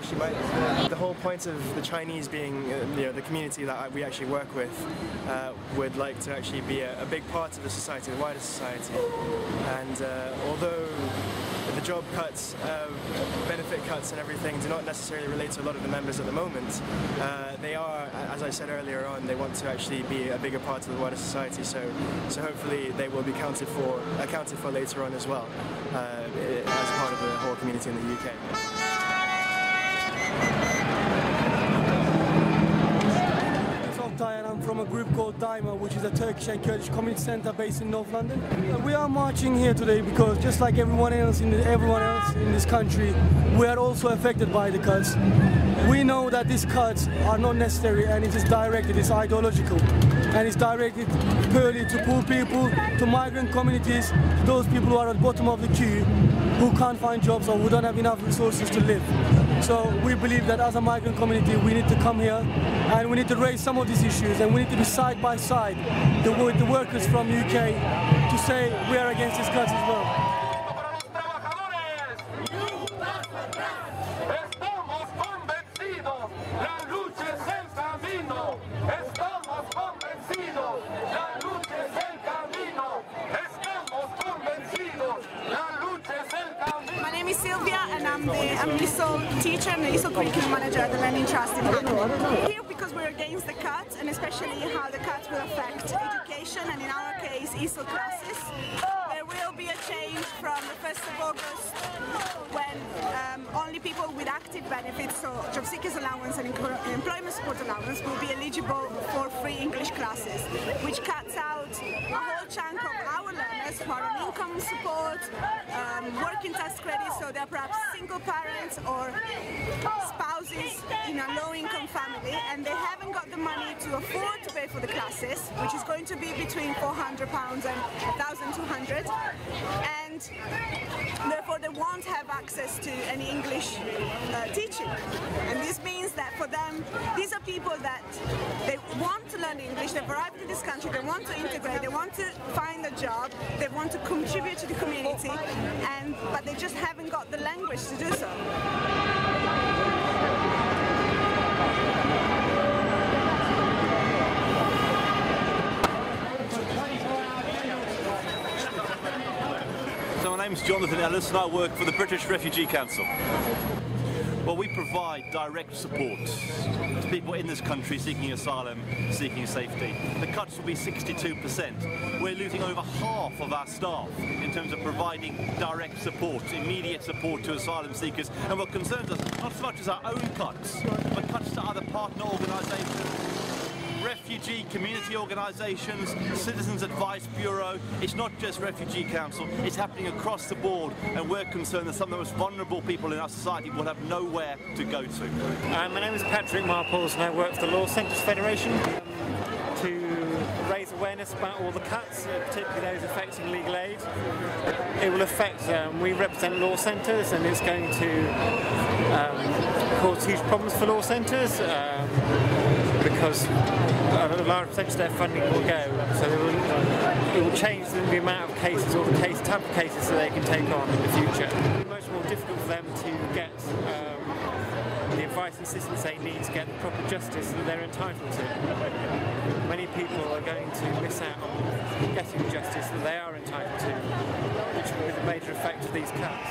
actually the whole point of the Chinese being the community that we actually work with would like to actually be a big part of the society, the wider society. And although the job cuts, benefit cuts and everything do not necessarily relate to a lot of the members at the moment, they are, as I said earlier on, they want to actually be a bigger part of the wider society, so hopefully they will be accounted for later on as well, as part of the whole community in the UK. And I'm from a group called Daima, which is a Turkish and Kurdish community centre based in North London. We are marching here today because just like everyone else in this country, we are also affected by the cuts. We know that these cuts are not necessary, and it is directed, it's ideological, and it's directed purely to poor people, to migrant communities, to those people who are at the bottom of the queue, who can't find jobs or who don't have enough resources to live. So we believe that as a migrant community we need to come here and we need to raise some of these issues, and we need to be side by side with the workers from UK to say we are against these cuts as well. And I'm the ESOL teacher and the ESOL curriculum manager at the Learning Trust in London. Here because we're against the cuts, and especially how the cuts will affect education, and in our case ESOL classes. There will be a change from the 1st of August when only people with active benefits, so job seekers allowance and employment support allowance, will be eligible for free English classes, which cuts out a whole chunk of our learners who are on income support, working tax credits, so they're perhaps single parents or spouses in a low-income family, and they haven't got the money to afford to pay for the classes, which is going to be between £400 and £1,200, and therefore they won't have access to any English teaching. And this means that for them, these are people that they want to learn English, they've arrived in this country, they want to integrate, they want to find a job, they want to contribute to the community, but they just haven't got the language to do so. So my name's Jonathan Ellis and I work for the British Refugee Council. Well, we provide direct support to people in this country seeking asylum, seeking safety. The cuts will be 62%. We're losing over half of our staff in terms of providing direct support, immediate support to asylum seekers. And what concerns us, not so much as our own cuts, but cuts to other partner organisations, refugee community organisations, Citizens Advice Bureau. It's not just Refugee Council, it's happening across the board, and we're concerned that some of the most vulnerable people in our society will have nowhere to go to. My name is Patrick Marples and I work for the Law Centres Federation to raise awareness about all the cuts, particularly those affecting legal aid. It will affect, we represent law centres, and it's going to cause huge problems for law centres because a large percentage of their funding will go, so it will change the amount of cases or the type of cases that they can take on in the future. It's much more difficult for them to get the advice and assistance they need to get the proper justice that they're entitled to. Many people are going to miss out on getting the justice that they are entitled to, which will be the major effect of these cuts.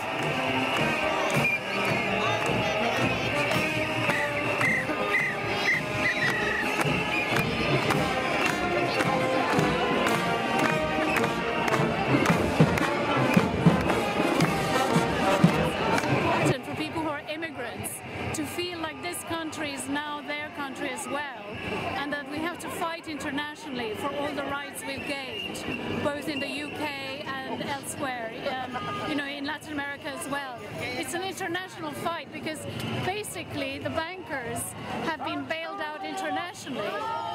To feel like this country is now their country as well, and that we have to fight internationally for all the rights we've gained, both in the UK and elsewhere, in Latin America as well. It's an international fight because basically the bankers have been bailed out internationally,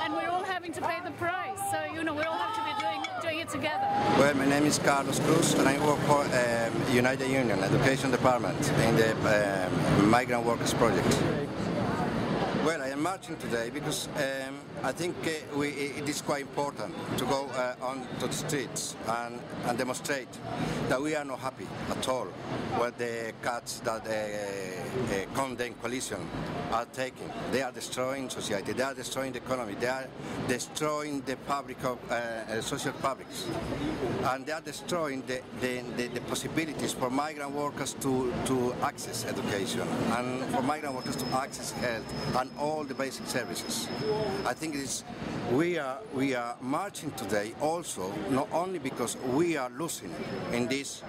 and we're all having to pay the price. So we all have to be doing it together. Well, my name is Carlos Cruz and I work for United Union Education Department in the Migrant Workers Project. Well, I am marching today because I think it is quite important to go on to the streets and demonstrate that we are not happy at all with the cuts that condemn coalition are taking. They are destroying society, they are destroying the economy, they are destroying the public social publics, and they are destroying the possibilities for migrant workers to access education and for migrant workers to access health and all the basic services. I think we are marching today also not only because we are losing in this,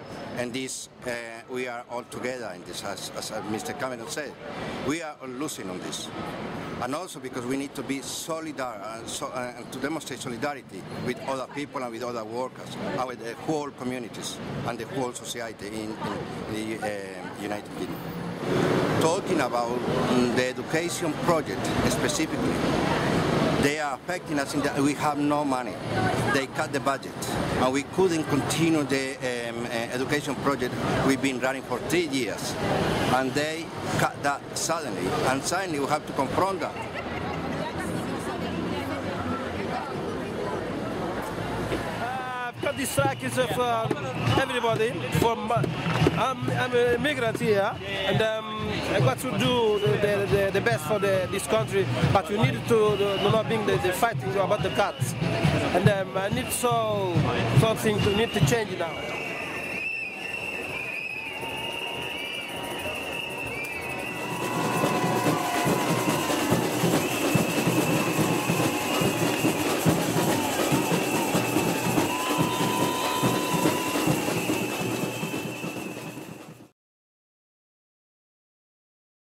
we are all together in this, as Mr. Cameron said, we are losing on this. And also because we need to be solidar and to demonstrate solidarity with other people and with other workers and with the whole communities and the whole society in the United Kingdom. Talking about the education project specifically, they are affecting us in that we have no money. They cut the budget and we couldn't continue the education project we've been running for 3 years. And they cut that suddenly, and suddenly we have to confront that. I've got this strike is for everybody. I'm a migrant here, and I got to do the best for this country, but we need to not being the fighting about the cuts. And I need something to change now.